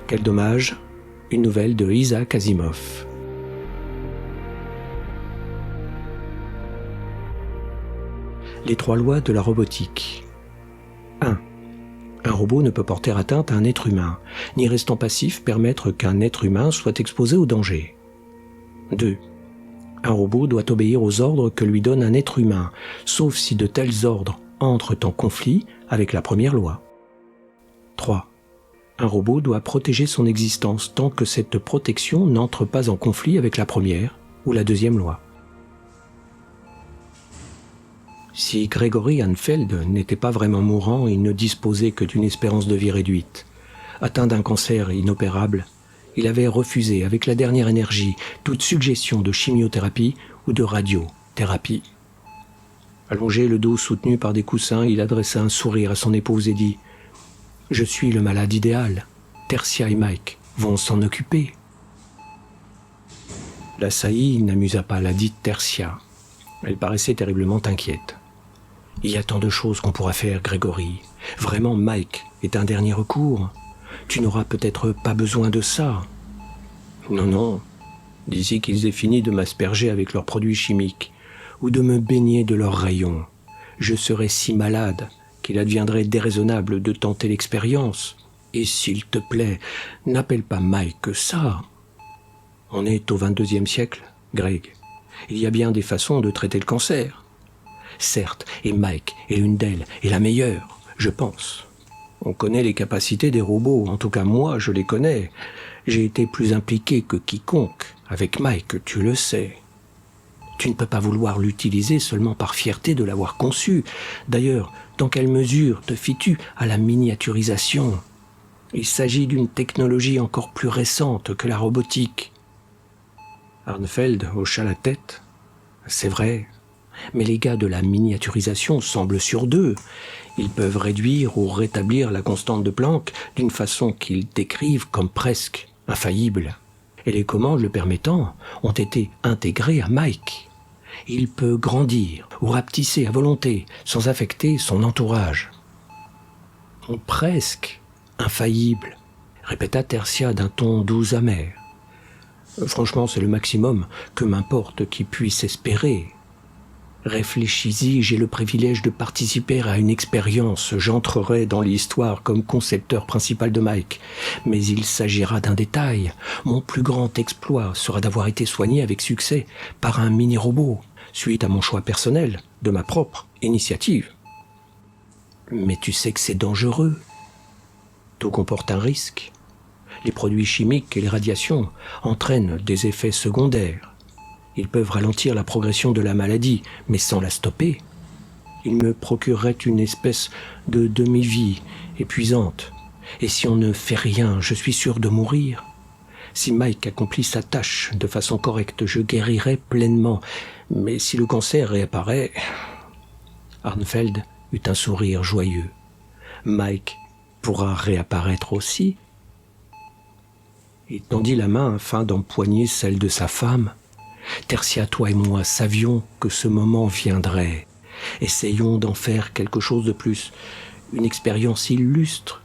Quel dommage, une nouvelle de Isaac Asimov. Les 3 lois de la robotique. 1. Un robot ne peut porter atteinte à un être humain, ni restant passif permettre qu'un être humain soit exposé au danger. 2. Un robot doit obéir aux ordres que lui donne un être humain, sauf si de tels ordres entrent en conflit avec la première loi. 3. Un robot doit protéger son existence tant que cette protection n'entre pas en conflit avec la première ou la deuxième loi. Si Gregory Hanfeld n'était pas vraiment mourant, il ne disposait que d'une espérance de vie réduite. Atteint d'un cancer inopérable, il avait refusé avec la dernière énergie toute suggestion de chimiothérapie ou de radiothérapie. Allongé, le dos soutenu par des coussins, il adressa un sourire à son épouse et dit « Je suis le malade idéal. Tertia et Mike vont s'en occuper. » La saillie n'amusa pas la dite Tertia. Elle paraissait terriblement inquiète. « Il y a tant de choses qu'on pourra faire, Gregory. Vraiment, Mike est un dernier recours. Tu n'auras peut-être pas besoin de ça. » « Non, d'ici qu'ils aient fini de m'asperger avec leurs produits chimiques ou de me baigner de leurs rayons, je serais si malade qu'il adviendrait déraisonnable de tenter l'expérience. Et s'il te plaît, n'appelle pas Mike que ça. On est au 22e siècle, Greg. Il y a bien des façons de traiter le cancer. Certes, et Mike est l'une d'elles, et la meilleure, je pense. On connaît les capacités des robots, en tout cas moi je les connais. J'ai été plus impliqué que quiconque avec Mike, tu le sais. Tu ne peux pas vouloir l'utiliser seulement par fierté de l'avoir conçu. D'ailleurs, dans quelle mesure te fies-tu à la miniaturisation ? Il s'agit d'une technologie encore plus récente que la robotique. Hanfeld hocha la tête. C'est vrai, mais les gars de la miniaturisation semblent sur 2. Ils peuvent réduire ou rétablir la constante de Planck d'une façon qu'ils décrivent comme presque infaillible. Et les commandes le permettant ont été intégrées à Mike. Il peut grandir ou rapetisser à volonté sans affecter son entourage. Presque infaillible, répéta Tertia d'un ton doux amer. Franchement, c'est le maximum que m'importe qu'il puisse espérer. Réfléchis-y, j'ai le privilège de participer à une expérience. J'entrerai dans l'histoire comme concepteur principal de Mike. Mais il s'agira d'un détail. Mon plus grand exploit sera d'avoir été soigné avec succès par un mini-robot, suite à mon choix personnel, de ma propre initiative. Mais tu sais que c'est dangereux. Tout comporte un risque. Les produits chimiques et les radiations entraînent des effets secondaires. Ils peuvent ralentir la progression de la maladie, mais sans la stopper. Ils me procureraient une espèce de demi-vie épuisante. Et si on ne fait rien, je suis sûr de mourir. Si Mike accomplit sa tâche de façon correcte, je guérirai pleinement. Mais si le cancer réapparaît... Hanfeld eut un sourire joyeux. Mike pourra réapparaître aussi. Il tendit la main afin d'empoigner celle de sa femme. Tertia, toi et moi savions que ce moment viendrait. Essayons d'en faire quelque chose de plus, une expérience illustre.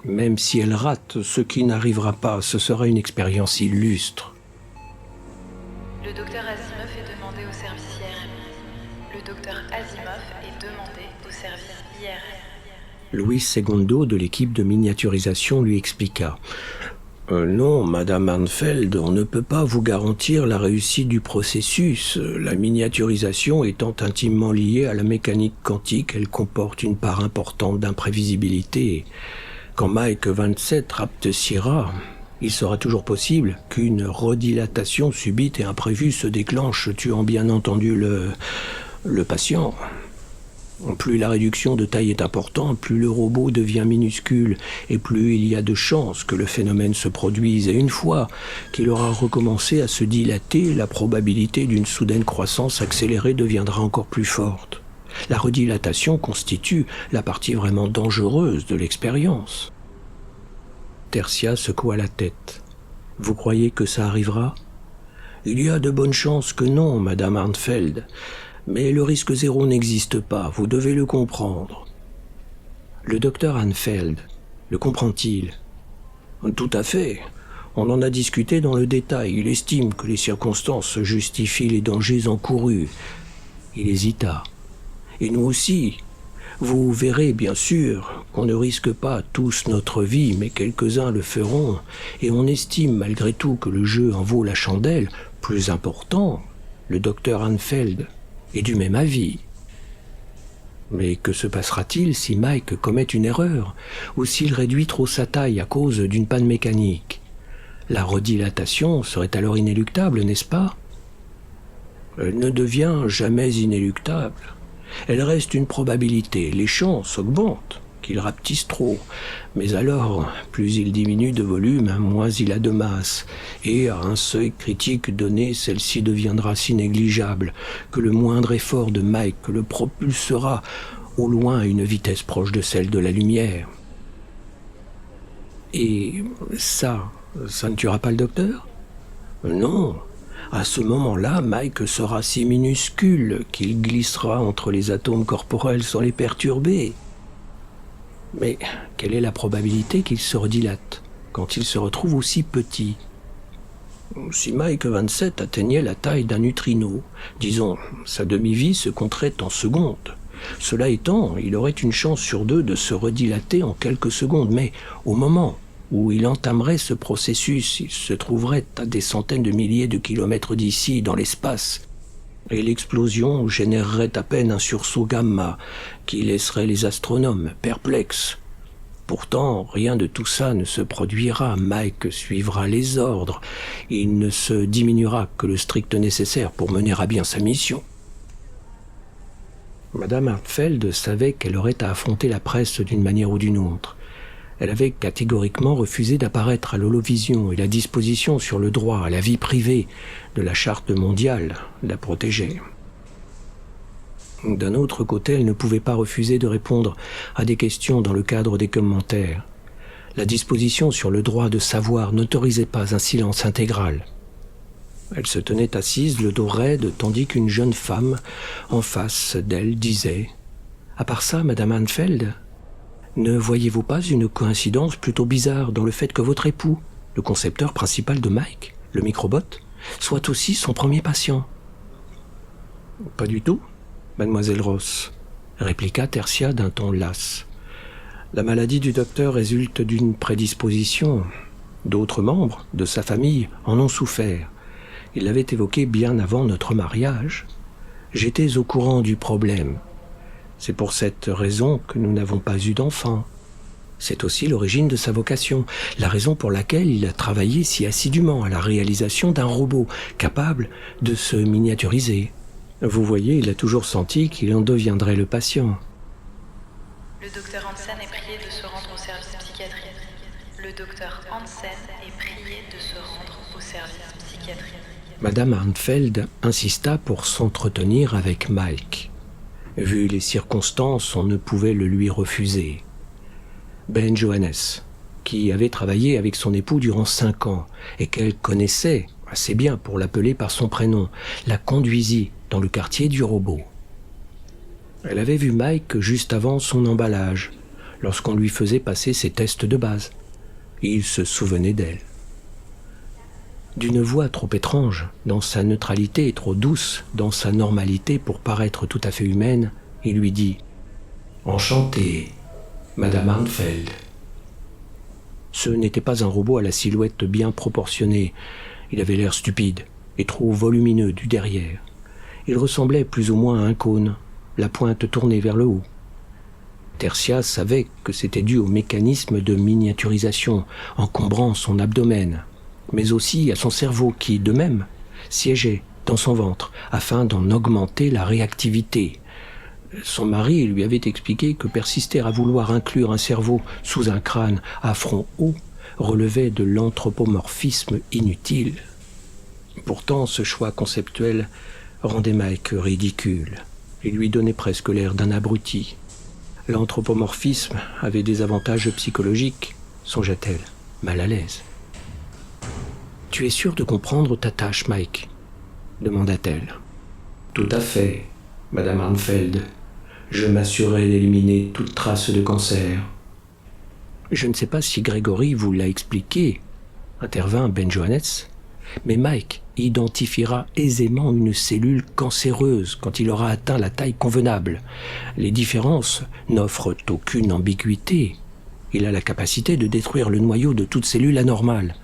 Même si elle rate, ce qui n'arrivera pas, ce sera une expérience illustre. Le docteur Asimov est demandé au service IRM. Le docteur Asimov est demandé au service IRM. Luis Segundo de l'équipe de miniaturisation lui expliqua. Non, Madame Hanfeld, on ne peut pas vous garantir la réussite du processus. La miniaturisation étant intimement liée à la mécanique quantique, elle comporte une part importante d'imprévisibilité. Quand Mike 27 rapetissera, il sera toujours possible qu'une redilatation subite et imprévue se déclenche, tuant bien entendu le patient. Plus la réduction de taille est importante, plus le robot devient minuscule et plus il y a de chances que le phénomène se produise. Et une fois qu'il aura recommencé à se dilater, la probabilité d'une soudaine croissance accélérée deviendra encore plus forte. La redilatation constitue la partie vraiment dangereuse de l'expérience. Tertia secoua la tête. « Vous croyez que ça arrivera ? » « Il y a de bonnes chances que non, Madame Hanfeld. Mais le risque zéro n'existe pas, vous devez le comprendre. » Le docteur Hanfeld, le comprend-il ? Tout à fait. On en a discuté dans le détail. Il estime que les circonstances justifient les dangers encourus. Il hésita. Et nous aussi. Vous verrez bien sûr qu'on ne risque pas tous notre vie, mais quelques-uns le feront, et on estime malgré tout que le jeu en vaut la chandelle. Plus important, le docteur Hanfeld est du même avis. Mais que se passera-t-il si Mike commet une erreur, ou s'il réduit trop sa taille à cause d'une panne mécanique? La redilatation serait alors inéluctable, n'est-ce pas? Elle ne devient jamais inéluctable. Elle reste une probabilité. Les chances augmentent qu'il rapetisse trop. Mais alors, plus il diminue de volume, moins il a de masse. Et à un seuil critique donné, celle-ci deviendra si négligeable que le moindre effort de Mike le propulsera au loin à une vitesse proche de celle de la lumière. Et ça ne tuera pas le docteur? Non. À ce moment-là, Mike sera si minuscule qu'il glissera entre les atomes corporels sans les perturber. Mais quelle est la probabilité qu'il se redilate quand il se retrouve aussi petit? Si Mike 27 atteignait la taille d'un neutrino, disons, sa demi-vie se compterait en secondes. Cela étant, il aurait une chance sur 2 de se redilater en quelques secondes, mais au moment où il entamerait ce processus, il se trouverait à des centaines de milliers de kilomètres d'ici, dans l'espace, et l'explosion générerait à peine un sursaut gamma qui laisserait les astronomes perplexes. Pourtant, rien de tout ça ne se produira. Mike suivra les ordres. Il ne se diminuera que le strict nécessaire pour mener à bien sa mission. Madame Hartfeld savait qu'elle aurait à affronter la presse d'une manière ou d'une autre. Elle avait catégoriquement refusé d'apparaître à l'Holovision et la disposition sur le droit à la vie privée de la Charte mondiale la protégeait. D'un autre côté, elle ne pouvait pas refuser de répondre à des questions dans le cadre des commentaires. La disposition sur le droit de savoir n'autorisait pas un silence intégral. Elle se tenait assise, le dos raide, tandis qu'une jeune femme en face d'elle disait « À part ça, Madame Hanfeld, ne voyez-vous pas une coïncidence plutôt bizarre dans le fait que votre époux, le concepteur principal de Mike, le microbot, soit aussi son premier patient ?» « Pas du tout, Mademoiselle Ross, » répliqua Tertia d'un ton las. « La maladie du docteur résulte d'une prédisposition. D'autres membres de sa famille en ont souffert. Il l'avait évoqué bien avant notre mariage. J'étais au courant du problème. C'est pour cette raison que nous n'avons pas eu d'enfant. C'est aussi l'origine de sa vocation, la raison pour laquelle il a travaillé si assidûment à la réalisation d'un robot capable de se miniaturiser. Vous voyez, il a toujours senti qu'il en deviendrait le patient. » Le docteur Hansen est prié de se rendre au service psychiatrique. Le docteur Hansen est prié de se rendre au service psychiatrique. Madame Hanfeld insista pour s'entretenir avec Mike. Vu les circonstances, on ne pouvait le lui refuser. Ben Johannes, qui avait travaillé avec son époux durant 5 ans et qu'elle connaissait assez bien pour l'appeler par son prénom, la conduisit dans le quartier du robot. Elle avait vu Mike juste avant son emballage, lorsqu'on lui faisait passer ses tests de base. Il se souvenait d'elle. D'une voix trop étrange, dans sa neutralité et trop douce, dans sa normalité pour paraître tout à fait humaine, il lui dit « Enchanté, Madame Hanfeld. » Ce n'était pas un robot à la silhouette bien proportionnée. Il avait l'air stupide et trop volumineux du derrière. Il ressemblait plus ou moins à un cône, la pointe tournée vers le haut. Tertia savait que c'était dû au mécanisme de miniaturisation encombrant son abdomen, mais aussi à son cerveau qui, de même, siégeait dans son ventre afin d'en augmenter la réactivité. Son mari lui avait expliqué que persister à vouloir inclure un cerveau sous un crâne à front haut relevait de l'anthropomorphisme inutile. Pourtant, ce choix conceptuel rendait Mike ridicule et lui donnait presque l'air d'un abruti. L'anthropomorphisme avait des avantages psychologiques, songea-t-elle, mal à l'aise. « Tu es sûr de comprendre ta tâche, Mike ?» demanda-t-elle. « Tout à fait, Madame Hanfeld. Je m'assurais d'éliminer toute trace de cancer. » Je ne sais pas si Grégory vous l'a expliqué, intervint Ben Johannes, mais Mike identifiera aisément une cellule cancéreuse quand il aura atteint la taille convenable. Les différences n'offrent aucune ambiguïté. Il a la capacité de détruire le noyau de toute cellule anormale.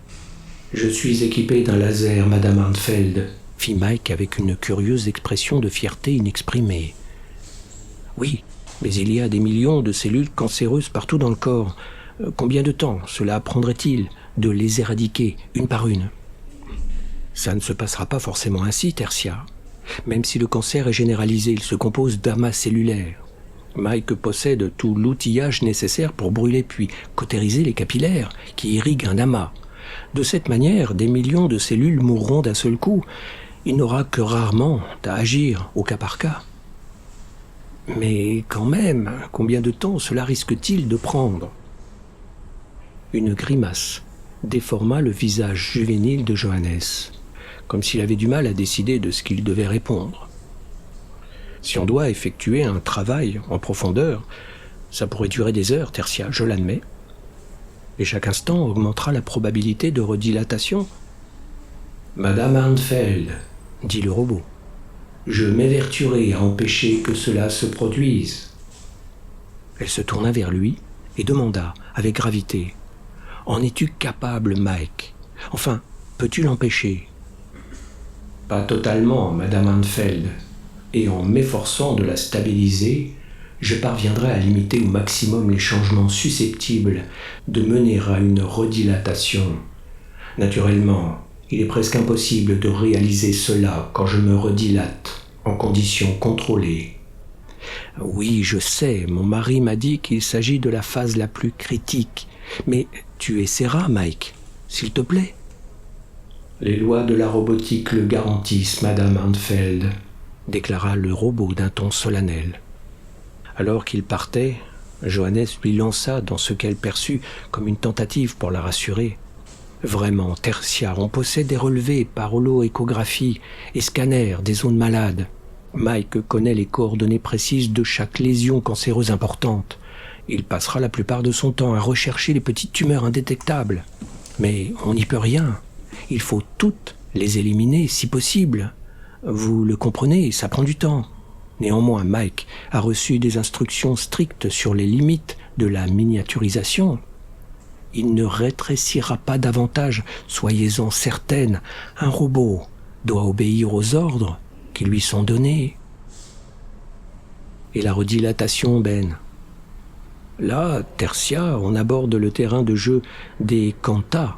« Je suis équipé d'un laser, Madame Arnfeld », fit Mike avec une curieuse expression de fierté inexprimée. « Oui, mais il y a des millions de cellules cancéreuses partout dans le corps. Combien de temps cela prendrait-il de les éradiquer une par une ? Ça ne se passera pas forcément ainsi, Tertia. Même si le cancer est généralisé, il se compose d'amas cellulaires. Mike possède tout l'outillage nécessaire pour brûler puis cautériser les capillaires qui irriguent un amas. De cette manière, des millions de cellules mourront d'un seul coup. Il n'aura que rarement à agir au cas par cas. Mais quand même, combien de temps cela risque-t-il de prendre ? Une grimace déforma le visage juvénile de Johannes, comme s'il avait du mal à décider de ce qu'il devait répondre. Si on doit effectuer un travail en profondeur, ça pourrait durer des heures, Tertia, je l'admets. Et chaque instant augmentera la probabilité de redilatation. « Madame Arnfeld, dit le robot, je m'évertuerai à empêcher que cela se produise. » Elle se tourna vers lui et demanda avec gravité, « En es-tu capable, Mike ? Enfin, peux-tu l'empêcher ?»« Pas totalement, Madame Arnfeld, et en m'efforçant de la stabiliser, je parviendrai à limiter au maximum les changements susceptibles de mener à une redilatation. Naturellement, il est presque impossible de réaliser cela quand je me redilate en conditions contrôlées. Oui, je sais, mon mari m'a dit qu'il s'agit de la phase la plus critique, mais tu essaieras, Mike, s'il te plaît. Les lois de la robotique le garantissent, Madame Arnfeld, déclara le robot d'un ton solennel. Alors qu'il partait, Johannes lui lança dans ce qu'elle perçut comme une tentative pour la rassurer. Vraiment, Tertia, on possède des relevés par holo-échographie et scanner des zones malades. Mike connaît les coordonnées précises de chaque lésion cancéreuse importante. Il passera la plupart de son temps à rechercher les petites tumeurs indétectables. Mais on n'y peut rien. Il faut toutes les éliminer si possible. Vous le comprenez, ça prend du temps. Néanmoins, Mike a reçu des instructions strictes sur les limites de la miniaturisation. Il ne rétrécira pas davantage, soyez-en certaine. Un robot doit obéir aux ordres qui lui sont donnés. Et la redilatation, Ben ? Là, Tertia, on aborde le terrain de jeu des quantas.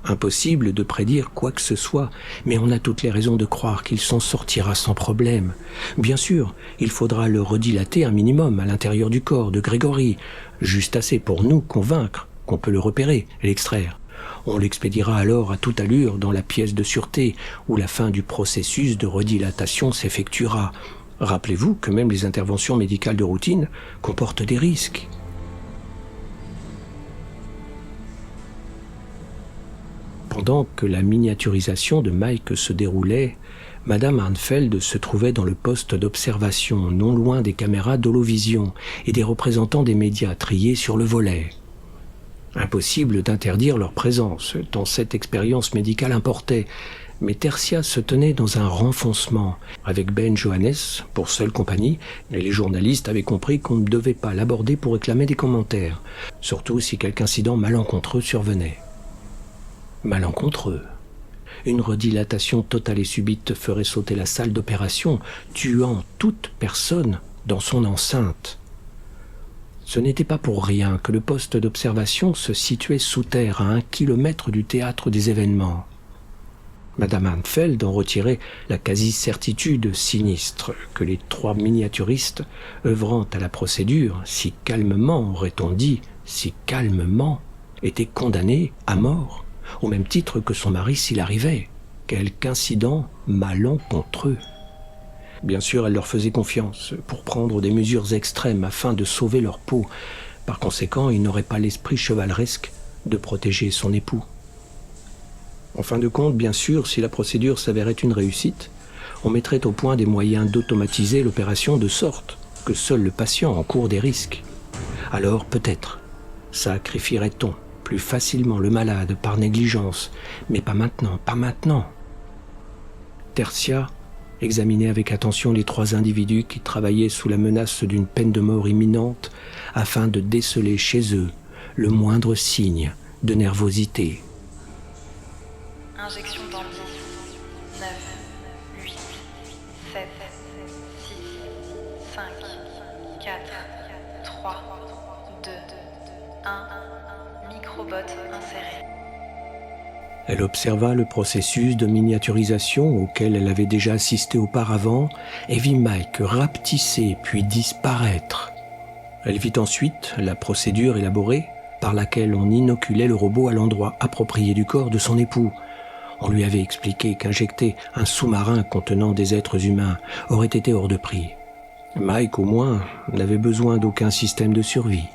Impossible de prédire quoi que ce soit, mais on a toutes les raisons de croire qu'il s'en sortira sans problème. Bien sûr, il faudra le redilater un minimum à l'intérieur du corps de Grégory, juste assez pour nous convaincre qu'on peut le repérer et l'extraire. On l'expédiera alors à toute allure dans la pièce de sûreté, où la fin du processus de redilatation s'effectuera. Rappelez-vous que même les interventions médicales de routine comportent des risques. Pendant que la miniaturisation de Mike se déroulait, Madame Arnfeld se trouvait dans le poste d'observation, non loin des caméras d'holovision et des représentants des médias triés sur le volet. Impossible d'interdire leur présence, tant cette expérience médicale importait, mais Tertia se tenait dans un renfoncement, avec Ben Johannes pour seule compagnie, et les journalistes avaient compris qu'on ne devait pas l'aborder pour réclamer des commentaires, surtout si quelque incident malencontreux survenait. Malencontreux. Une redilatation totale et subite ferait sauter la salle d'opération, tuant toute personne dans son enceinte. Ce n'était pas pour rien que le poste d'observation se situait sous terre à 1 kilomètre du théâtre des événements. Madame Arnfeld en retirait la quasi-certitude sinistre que les 3 miniaturistes, œuvrant à la procédure, si calmement, aurait-on dit, si calmement, étaient condamnés à mort, au même titre que son mari s'il arrivait, quelque incident malencontreux. Bien sûr, elle leur faisait confiance pour prendre des mesures extrêmes afin de sauver leur peau. Par conséquent, il n'aurait pas l'esprit chevaleresque de protéger son époux. En fin de compte, bien sûr, si la procédure s'avérait une réussite, on mettrait au point des moyens d'automatiser l'opération de sorte que seul le patient encourt des risques. Alors, peut-être, Sacrifierait-on plus facilement le malade par négligence? Mais pas maintenant, pas maintenant. Tertia examinait avec attention les 3 individus qui travaillaient sous la menace d'une peine de mort imminente afin de déceler chez eux le moindre signe de nervosité. Injection dans le 9, 8, 7, 6, 5, 4, 3, 2, 1, microbot inséré. Elle observa le processus de miniaturisation auquel elle avait déjà assisté auparavant et vit Mike rapetisser puis disparaître. Elle vit ensuite la procédure élaborée par laquelle on inoculait le robot à l'endroit approprié du corps de son époux. On lui avait expliqué qu'injecter un sous-marin contenant des êtres humains aurait été hors de prix. Mike, au moins, n'avait besoin d'aucun système de survie.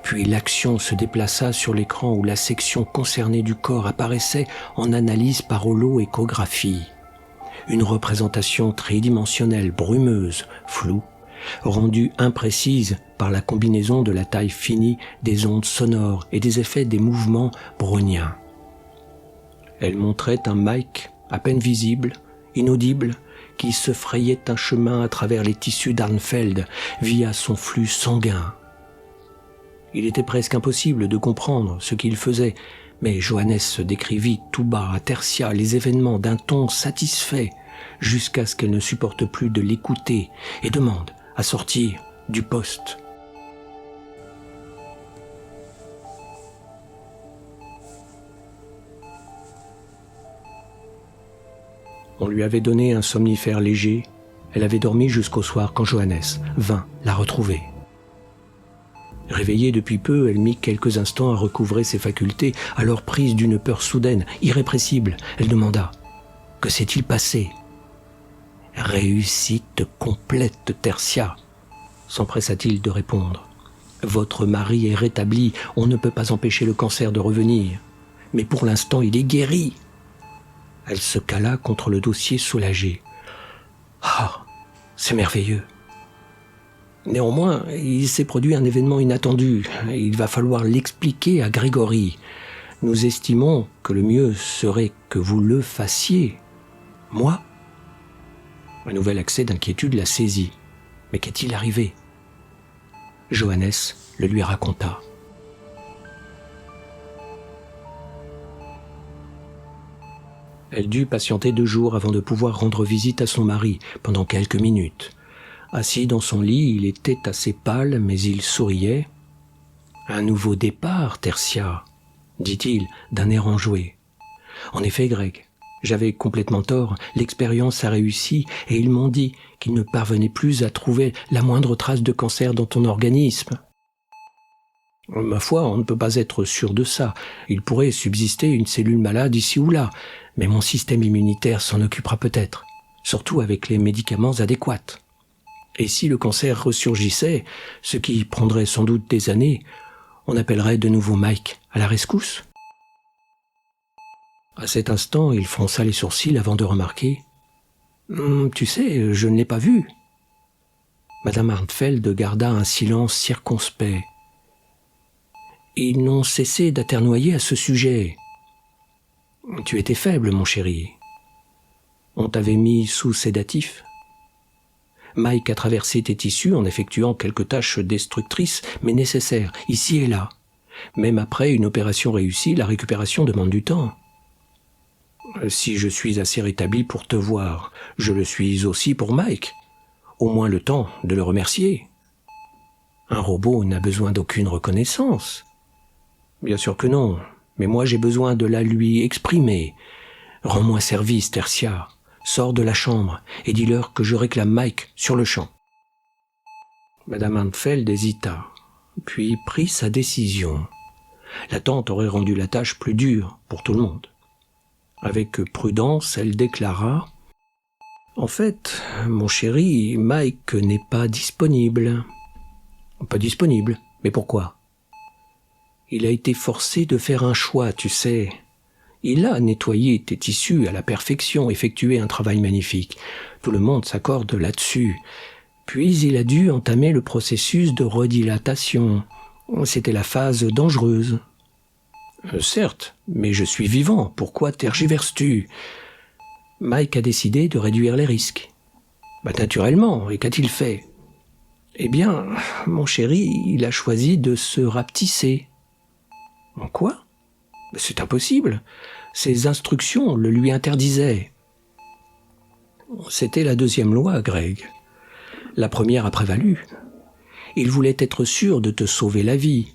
Puis l'action se déplaça sur l'écran où la section concernée du corps apparaissait en analyse par holo-échographie. Une représentation tridimensionnelle brumeuse, floue, rendue imprécise par la combinaison de la taille finie des ondes sonores et des effets des mouvements browniens. Elle montrait un Mike à peine visible, inaudible, qui se frayait un chemin à travers les tissus d'Arnfeld via son flux sanguin. Il était presque impossible de comprendre ce qu'il faisait, mais Johannes décrivit tout bas à Tertia les événements d'un ton satisfait, jusqu'à ce qu'elle ne supporte plus de l'écouter et demande à sortir du poste. On lui avait donné un somnifère léger. Elle avait dormi jusqu'au soir quand Johannes vint la retrouver. Réveillée depuis peu, elle mit quelques instants à recouvrer ses facultés, alors prise d'une peur soudaine, irrépressible, elle demanda « Que s'est-il passé ?» « Réussite complète, Tertia !» s'empressa-t-il de répondre. « Votre mari est rétabli, on ne peut pas empêcher le cancer de revenir. Mais pour l'instant, il est guéri !» Elle se cala contre le dossier soulagée. « Ah, c'est merveilleux !» Néanmoins, il s'est produit un événement inattendu. Il va falloir l'expliquer à Grégory. Nous estimons que le mieux serait que vous le fassiez. Moi ? Un nouvel accès d'inquiétude la saisit. Mais qu'est-il arrivé ? Johannes le lui raconta. Elle dut patienter 2 jours avant de pouvoir rendre visite à son mari pendant quelques minutes. Assis dans son lit, il était assez pâle, mais il souriait. « Un nouveau départ, Tertia », dit-il d'un air enjoué. « En effet, Greg, j'avais complètement tort, l'expérience a réussi et ils m'ont dit qu'ils ne parvenaient plus à trouver la moindre trace de cancer dans ton organisme. » Ma foi, on ne peut pas être sûr de ça. Il pourrait subsister une cellule malade ici ou là, mais mon système immunitaire s'en occupera peut-être, surtout avec les médicaments adéquats. Et si le cancer ressurgissait, ce qui prendrait sans doute des années, on appellerait de nouveau Mike à la rescousse. À cet instant, il fronça les sourcils avant de remarquer « Tu sais, je ne l'ai pas vu. » Madame Arnfeld garda un silence circonspect. « Ils n'ont cessé d'aternoyer à ce sujet. »« Tu étais faible, mon chéri. On t'avait mis sous sédatif. » Mike a traversé tes tissus en effectuant quelques tâches destructrices, mais nécessaires, ici et là. Même après une opération réussie, la récupération demande du temps. Si je suis assez rétabli pour te voir, je le suis aussi pour Mike. Au moins le temps de le remercier. Un robot n'a besoin d'aucune reconnaissance. Bien sûr que non, mais moi j'ai besoin de la lui exprimer. Rends-moi service, Tertia. Sors de la chambre et dis-leur que je réclame Mike sur le champ. Madame Arnfeld hésita, puis prit sa décision. L'attente aurait rendu la tâche plus dure pour tout le monde. Avec prudence, elle déclara « En fait, mon chéri, Mike n'est pas disponible. »« Pas disponible ? Mais pourquoi ? » Il a été forcé de faire un choix, tu sais. Il a nettoyé tes tissus à la perfection, effectué un travail magnifique. Tout le monde s'accorde là-dessus. Puis il a dû entamer le processus de redilatation. C'était la phase dangereuse. Certes, mais je suis vivant, pourquoi tergiverses-tu ? Mike a décidé de réduire les risques. Naturellement, et qu'a-t-il fait ? Eh bien, mon chéri, il a choisi de se rapetisser. En quoi ? C'est impossible. Ses instructions le lui interdisaient. C'était la deuxième loi, Greg. La première a prévalu. Il voulait être sûr de te sauver la vie.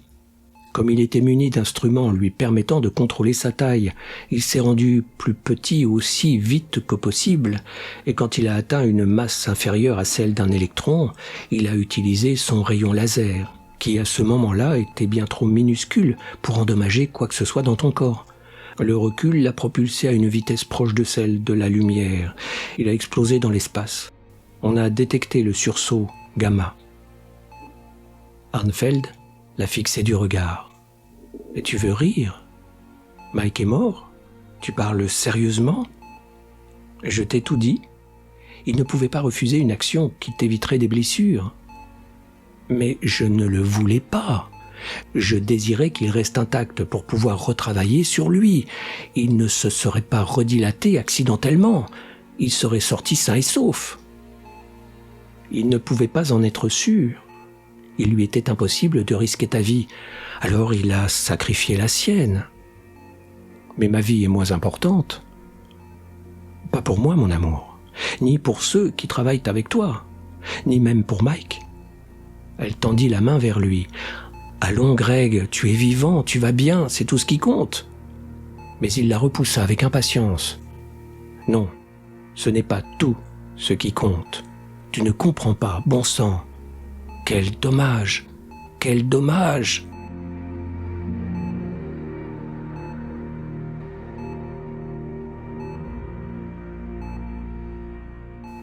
Comme il était muni d'instruments lui permettant de contrôler sa taille, il s'est rendu plus petit aussi vite que possible, et quand il a atteint une masse inférieure à celle d'un électron, il a utilisé son rayon laser, qui à ce moment-là était bien trop minuscule pour endommager quoi que ce soit dans ton corps. Le recul l'a propulsé à une vitesse proche de celle de la lumière. Il a explosé dans l'espace. On a détecté le sursaut gamma. Arnfeld l'a fixé du regard. « Et tu veux rire ? Mike est mort ? Tu parles sérieusement ? Je t'ai tout dit. Il ne pouvait pas refuser une action qui t'éviterait des blessures. Mais je ne le voulais pas. Je désirais qu'il reste intact pour pouvoir retravailler sur lui. Il ne se serait pas redilaté accidentellement. Il serait sorti sain et sauf. Il ne pouvait pas en être sûr. Il lui était impossible de risquer ta vie. Alors il a sacrifié la sienne. Mais ma vie est moins importante. Pas pour moi, mon amour. Ni pour ceux qui travaillent avec toi. Ni même pour Mike. Elle tendit la main vers lui. « Allons, Greg, tu es vivant, tu vas bien, c'est tout ce qui compte. » Mais il la repoussa avec impatience. « Non, ce n'est pas tout ce qui compte. Tu ne comprends pas, bon sang. Quel dommage, quel dommage !»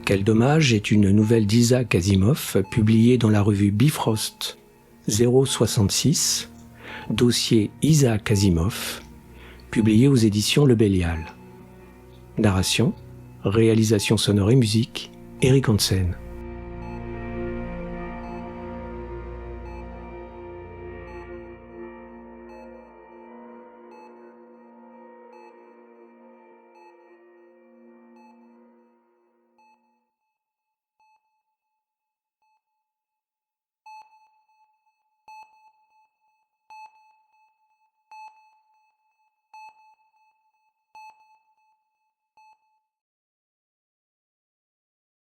Quel dommage est une nouvelle d'Isaac Asimov publiée dans la revue Bifrost 066, dossier Isaac Asimov, publié aux éditions Le Bélial. Narration, réalisation sonore et musique, Eric Hansen.